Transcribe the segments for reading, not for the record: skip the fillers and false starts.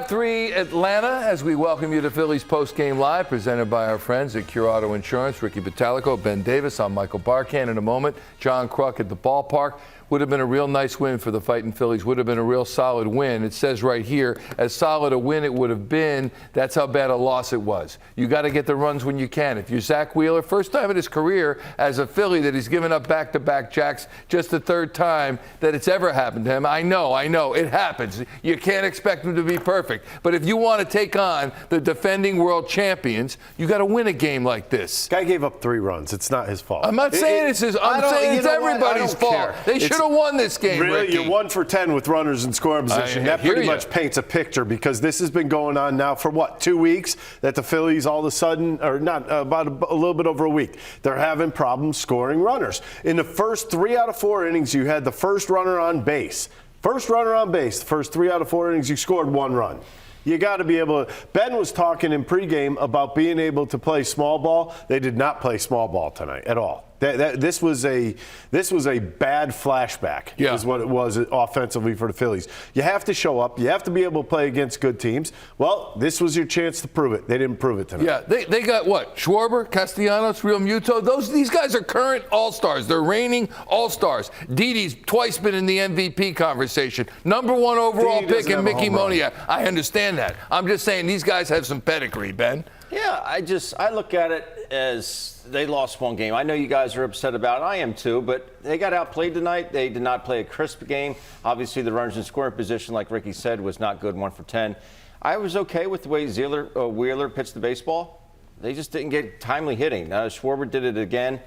5-3 Atlanta as we welcome you to Phillies Postgame Live, presented by our friends at Cure Auto Insurance. Ricky Batalico, Ben Davis. I'm Michael Barkan. In a moment, John Kruk at the ballpark. Would have been a real nice win for the Fighting Phillies. Would have been a real solid win. It says right here, as solid a win it would have been, that's how bad a loss it was. You got to get the runs when you can. If you're Zach Wheeler, first time in his career as a Philly that he's given up back-to-back jacks, just the third time that it's ever happened to him. I know, it happens. You can't expect him to be perfect. But if you want to take on the defending world champions, you got to win a game like this. Guy gave up 3 runs. It's not his fault. I'm not saying it's his. I'm saying it's everybody's fault. They should have won this game. Really, Ricky. you're 1 for 10 with runners in scoring position. That pretty much paints a picture, because this has been going on now for what, 2 weeks? That the Phillies all of a sudden, or not, about a little bit over a week, they're having problems scoring runners. In the first 3 out of 4 innings, you had the first runner on base. First runner on base. The first 3 out of 4 innings, you scored 1 run. You got to be able to. Ben was talking in pregame about being able to play small ball. They did not play small ball tonight at all. This was a bad flashback. Yeah. Is what it was offensively for the Phillies. You have to show up. You have to be able to play against good teams. Well, this was your chance to prove it. They didn't prove it tonight. Yeah, they got what? Schwarber, Castellanos, Real Muto. These guys are current all-stars. They're reigning all-stars. Didi's twice been in the MVP conversation. Number 1 overall pick in Mickey Moniak. I understand that. I'm just saying these guys have some pedigree, Ben. Yeah, I look at it as they lost 1 game. I know you guys are upset about it. I am too, but they got outplayed tonight. They did not play a crisp game. Obviously, the runners in scoring position, like Ricky said, was not good, 1 for 10. I was okay with the way Wheeler pitched the baseball. They just didn't get timely hitting. Schwarber did it again.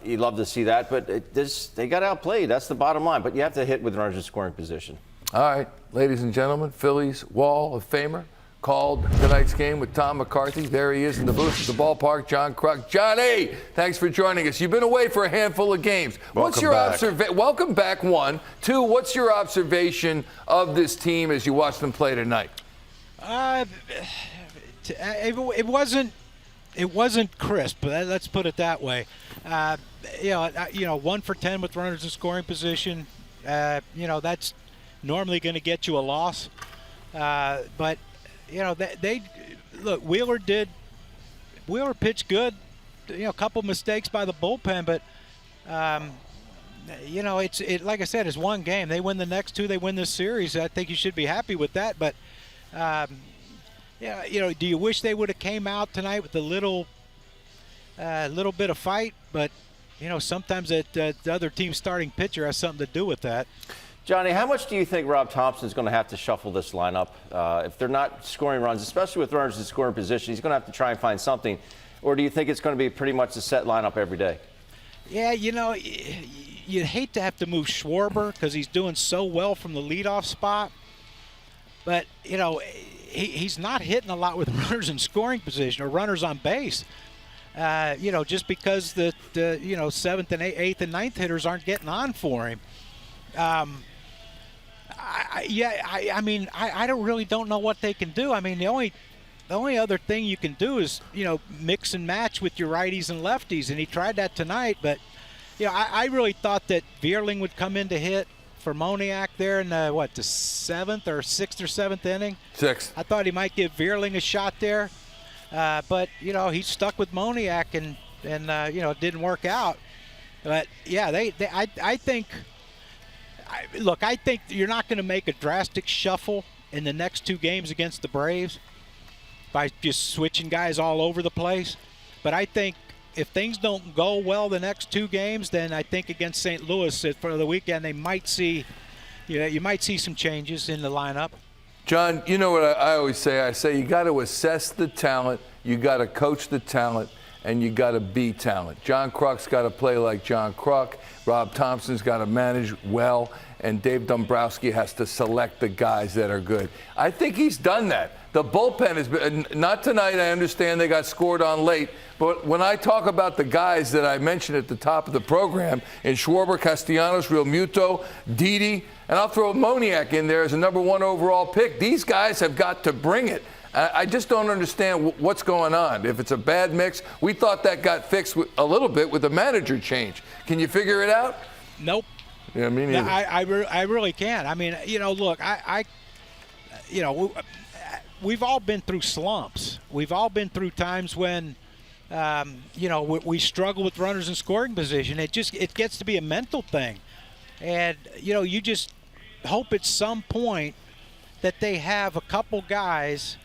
You'd love to see that, but they got outplayed. That's the bottom line. But you have to hit with runners in scoring position. All right, ladies and gentlemen, Phillies Wall of Famer called tonight's game with Tom McCarthy. There he is in the booth at the ballpark, John Kruk. Johnny, thanks for joining us. You've been away for a handful of games. What's your observation? Welcome back, 1. 2, what's your observation of this team as you watch them play tonight? It wasn't crisp, but let's put it that way. 1 for 10 with runners in scoring position. That's normally going to get you a loss. But they look. Wheeler pitched good. A couple mistakes by the bullpen, but it's like I said, it's 1 game. They win the next 2, they win this series. I think you should be happy with that. But do you wish they would have came out tonight with a little bit of fight? But sometimes the other team's starting pitcher has something to do with that. Johnny, how much do you think Rob Thomson is going to have to shuffle this lineup? If they're not scoring runs, especially with runners in scoring position, he's going to have to try and find something. Or do you think it's going to be pretty much a set lineup every day? Yeah, you'd hate to have to move Schwarber because he's doing so well from the leadoff spot. But, he's not hitting a lot with runners in scoring position or runners on base. Just because the 7th and 8th and 9th hitters aren't getting on for him. I don't know what they can do. I mean, the only other thing you can do is, mix and match with your righties and lefties, and he tried that tonight. But, I really thought that Veerling would come in to hit for Moniak there in the 7th or 6th or 7th inning. 6th. I thought he might give Veerling a shot there, but he stuck with Moniak and it didn't work out. But yeah, I think you're not going to make a drastic shuffle in the next 2 games against the Braves by just switching guys all over the place. But I think if things don't go well the next 2 games, then I think against St. Louis for the weekend, they might see, you might see some changes in the lineup. John, you know what I always say? I say you got to assess the talent, you got to coach the talent, and you got to be talent. John Kruk's got to play like John Kruk. Rob Thomson's got to manage well, and Dave Dombrowski has to select the guys that are good. I think he's done that. The bullpen has been, not tonight, I understand they got scored on late, but when I talk about the guys that I mentioned at the top of the program, in Schwarber, Castellanos, Real Muto, Didi, and I'll throw Moniak in there as a number 1 overall pick, these guys have got to bring it. I just don't understand what's going on. If it's a bad mix, we thought that got fixed a little bit with the manager change. Can you figure it out? Nope. Yeah, me neither. I really can't. I mean, look, we've all been through slumps. We've all been through times when, we struggle with runners in scoring position. It gets to be a mental thing. And, you just hope at some point that they have a couple guys,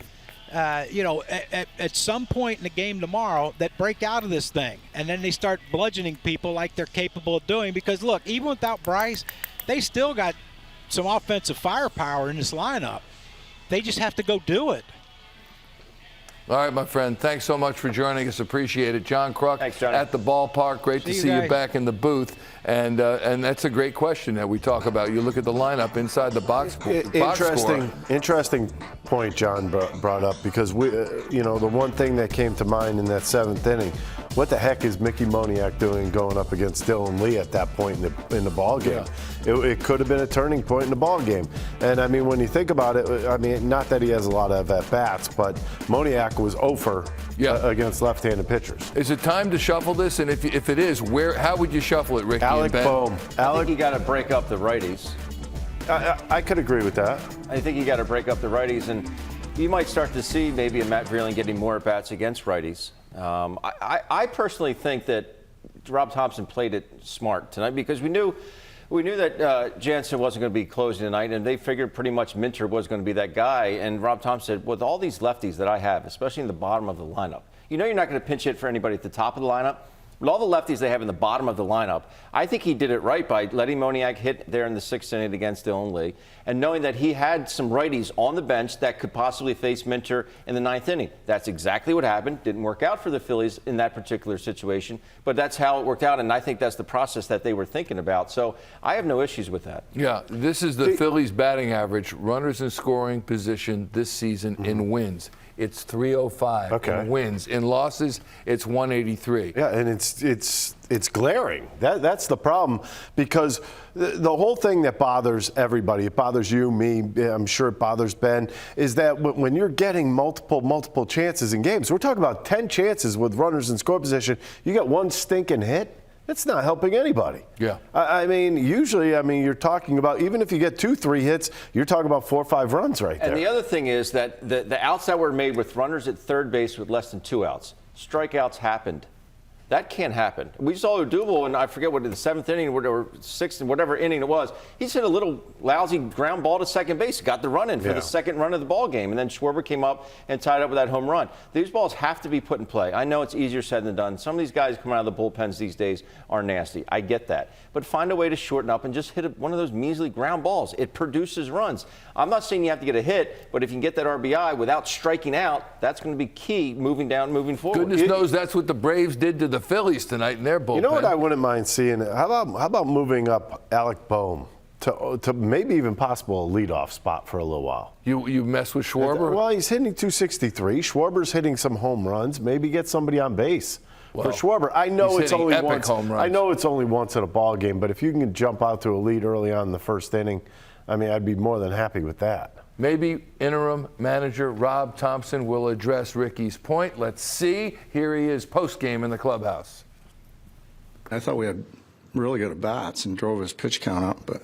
at some point in the game tomorrow that break out of this thing. And then they start bludgeoning people like they're capable of doing. Because, look, even without Bryce, they still got some offensive firepower in this lineup. They just have to go do it. All right, my friend. Thanks so much for joining us. Appreciate it. John Kruk at the ballpark. Great to see you back in the booth. And that's a great question that we talk about. You look at the lineup inside the box score. Interesting point John brought up, because the one thing that came to mind in that seventh inning, what the heck is Mickey Moniak doing going up against Dylan Lee at that point in the ball game? Yeah. It could have been a turning point in the ball game. And I mean, when you think about it, I mean, not that he has a lot of at-bats, but Moniak was 0 for against left-handed pitchers. Is it time to shuffle this? And if it is, how would you shuffle it, Ricky? Alec Bohm. I think you got to break up the righties. I could agree with that. I think you got to break up the righties, and you might start to see maybe a Matt Vreeland getting more at-bats against righties. I personally think that Rob Thomson played it smart tonight, because we knew that Jansen wasn't going to be closing tonight, and they figured pretty much Minter was going to be that guy. And Rob Thomson said, with all these lefties that I have, especially in the bottom of the lineup, you're not going to pinch hit for anybody at the top of the lineup. With all the lefties they have in the bottom of the lineup, I think he did it right by letting Moniak hit there in the 6th inning against Dylan Lee, and knowing that he had some righties on the bench that could possibly face Minter in the 9th inning. That's exactly what happened. Didn't work out for the Phillies in that particular situation, but that's how it worked out, and I think that's the process that they were thinking about. So I have no issues with that. Yeah, this is the Phillies batting average, runners in scoring position this season in wins. It's 305 in wins. In losses, it's 183. Yeah, and it's glaring. That's the problem, because the whole thing that bothers everybody, it bothers you, me, I'm sure it bothers Ben, is that when you're getting multiple chances in games, we're talking about 10 chances with runners in score position, you get one stinking hit. It's not helping anybody. Yeah. I mean, usually, you're talking about, even if you get 2-3 hits, you're talking about 4 or 5 runs right there. And the other thing is that the outs that were made with runners at third base with less than 2 outs, strikeouts happened. That can't happen. We saw Odubel, and I forget what, in the 7th inning or 6th, whatever inning it was, he hit a little lousy ground ball to second base, got the run in for the second run of the ball game, and then Schwarber came up and tied up with that home run. These balls have to be put in play. I know it's easier said than done. Some of these guys coming out of the bullpens these days are nasty. I get that. But find a way to shorten up and just hit one of those measly ground balls. It produces runs. I'm not saying you have to get a hit, but if you can get that RBI without striking out, that's going to be key moving forward. Goodness knows that's what the Braves did to the Phillies tonight in their bullpen. You know what I wouldn't mind seeing? How about moving up Alec Bohm to maybe even possible a leadoff spot for a little while? You mess with Schwarber? Well, he's hitting 263. Schwarber's hitting some home runs. Maybe get somebody on base. For Schwarber, I know it's only once. I know it's only once in a ball game, but if you can jump out to a lead early on in the 1st inning, I'd be more than happy with that. Maybe interim manager Rob Thomson will address Ricky's point. Let's see. Here he is post-game in the clubhouse. I thought we had really good at-bats and drove his pitch count up, but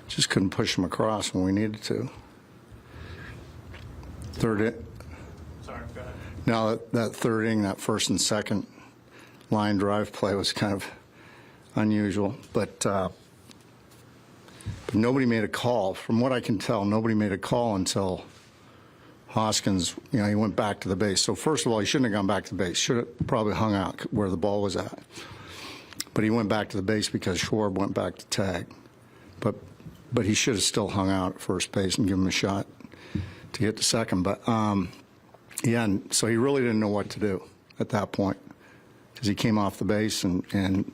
just couldn't push him across when we needed to. Sorry, go ahead. Now that 3rd inning, that 1st and 2nd line drive play was kind of unusual, but nobody made a call. From what I can tell, nobody made a call until Hoskins, he went back to the base. So first of all, he shouldn't have gone back to the base. Should have probably hung out where the ball was at. But he went back to the base because Schwarber went back to tag. But he should have still hung out at first base and given him a shot to get to second. But and so he really didn't know what to do at that point, because he came off the base and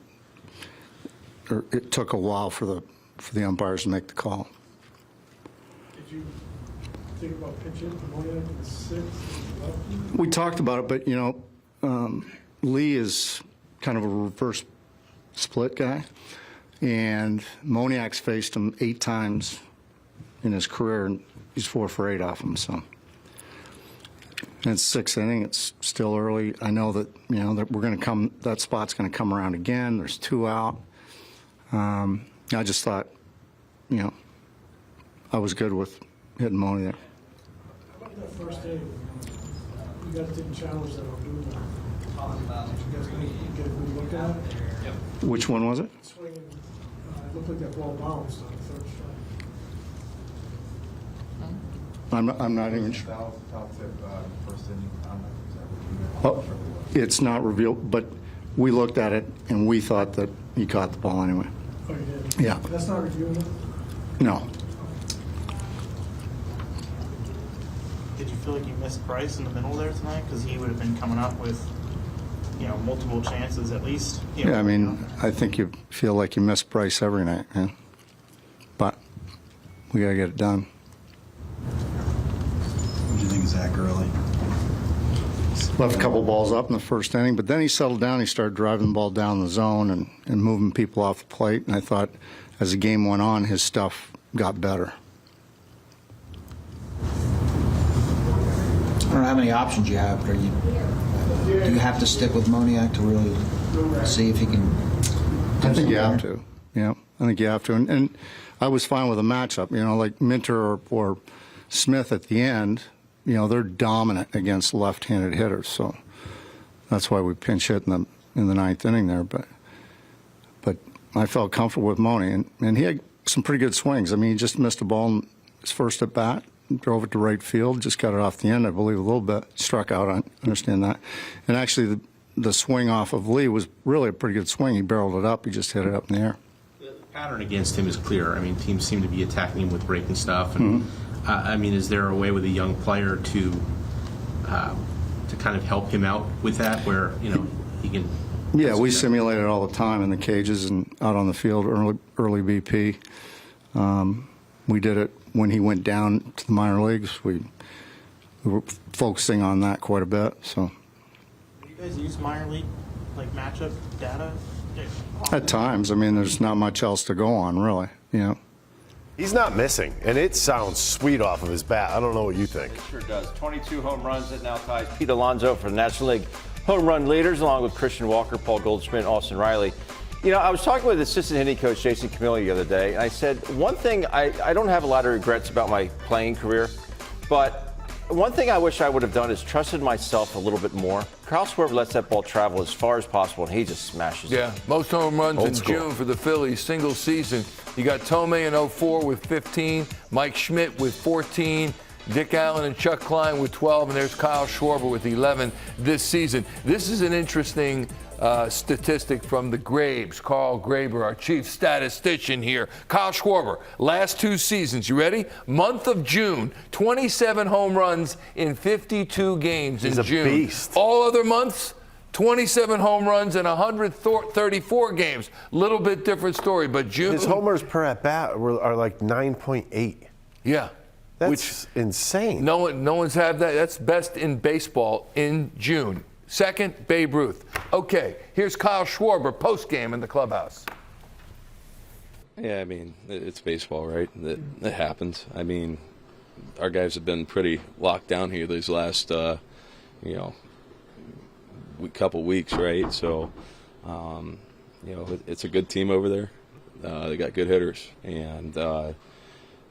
it took a while for the umpires to make the call. Did you think about pitching to Moniak in the 6th? We talked about it, but Lee is kind of a reverse split guy, and Moniak's faced him 8 times in his career, and he's 4 for 8 off him. So. And it's 6th inning. It's still early. I know that that we're going to come. That spot's going to come around again. There's 2 out. I just thought, I was good with hitting Moni there. That first inning, you guys didn't challenge that on doing that. Did you guys get a good look at it? Which one was it? Swinging, it looked like that ball bounced on the third strike. I'm not even sure. Oh, it's not revealed, but we looked at it and we thought that he caught the ball anyway. Oh, you did? Yeah. That's not reviewing it? No. Did you feel like you missed Bryce in the middle there tonight? Because he would have been coming up with, multiple chances at least. Yeah, I mean, I think you feel like you miss Bryce every night, yeah. But we got to get it done. What do you think of Zach Early? Left a couple balls up in the first inning, but then he settled down. He started driving the ball down the zone and moving people off the plate. And I thought as the game went on, his stuff got better. I don't know how many options you have. Do you have to stick with Moniak to really see if he can? I think you have to. Yeah, I think you have to. And I was fine with a matchup. Like Minter or Smith at the end. They're dominant against left-handed hitters, so that's why we pinch hit in the ninth inning there. But I felt comfortable with Moni, and he had some pretty good swings. I mean, he just missed a ball in his first at bat, drove it to right field, just got it off the end, I believe, a little bit, struck out. I understand that. And actually, the swing off of Lee was really a pretty good swing. He barreled it up. He just hit it up in the air. The pattern against him is clear. I mean, teams seem to be attacking him with breaking stuff, and I mean, is there a way with a young player to kind of help him out with that, where he can? Yeah, we simulate it all the time in the cages and out on the field, early BP. We did it when he went down to the minor leagues. We were focusing on that quite a bit. So. Do you guys use minor league matchup data? At times, I mean, there's not much else to go on, really. He's not missing, and it sounds sweet off of his bat. I don't know what you think. It sure does. 22 home runs. That now ties Pete Alonso for the National League home run leaders, along with Christian Walker, Paul Goldschmidt, and Austin Riley. I was talking with assistant hitting coach Jason Camilli the other day, and I said, one thing, I don't have a lot of regrets about my playing career, but one thing I wish I would have done is trusted myself a little bit more. Kyle Schwarber lets that ball travel as far as possible, and he just smashes it. Yeah, most home runs Old in school. June for the Phillies, single season. You got Tomei in 04 with 15, Mike Schmidt with 14, Dick Allen and Chuck Klein with 12, and there's Kyle Schwarber with 11 this season. This is an interesting statistic from the Graves, Carl Graber, our chief statistician here. Kyle Schwarber, last two seasons, you ready? Month of June, 27 home runs in 52 games in June. He's a beast. All other months, 27 home runs in 134 games. Little bit different story, but June. His homers per at bat are like 9.8. Yeah. That's insane. No one's had that. That's best in baseball in June. Second, Babe Ruth. Okay, here's Kyle Schwarber post-game in the clubhouse. Yeah, I mean, it's baseball, right? That happens. I mean, our guys have been pretty locked down here these last, couple weeks, right? So, it's a good team over there. They got good hitters, and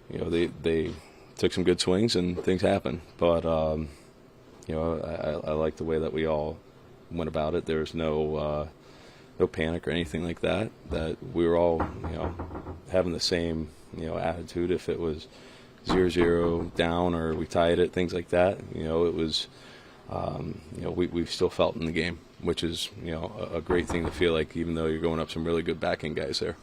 they took some good swings and things happen. But I like the way that we all went about it. There was no panic or anything like that. That we were all having the same attitude. If it was 0-0 down or we tied it, things like that. It was we still felt in the game, which is a great thing to feel like, even though you're going up some really good backing guys there.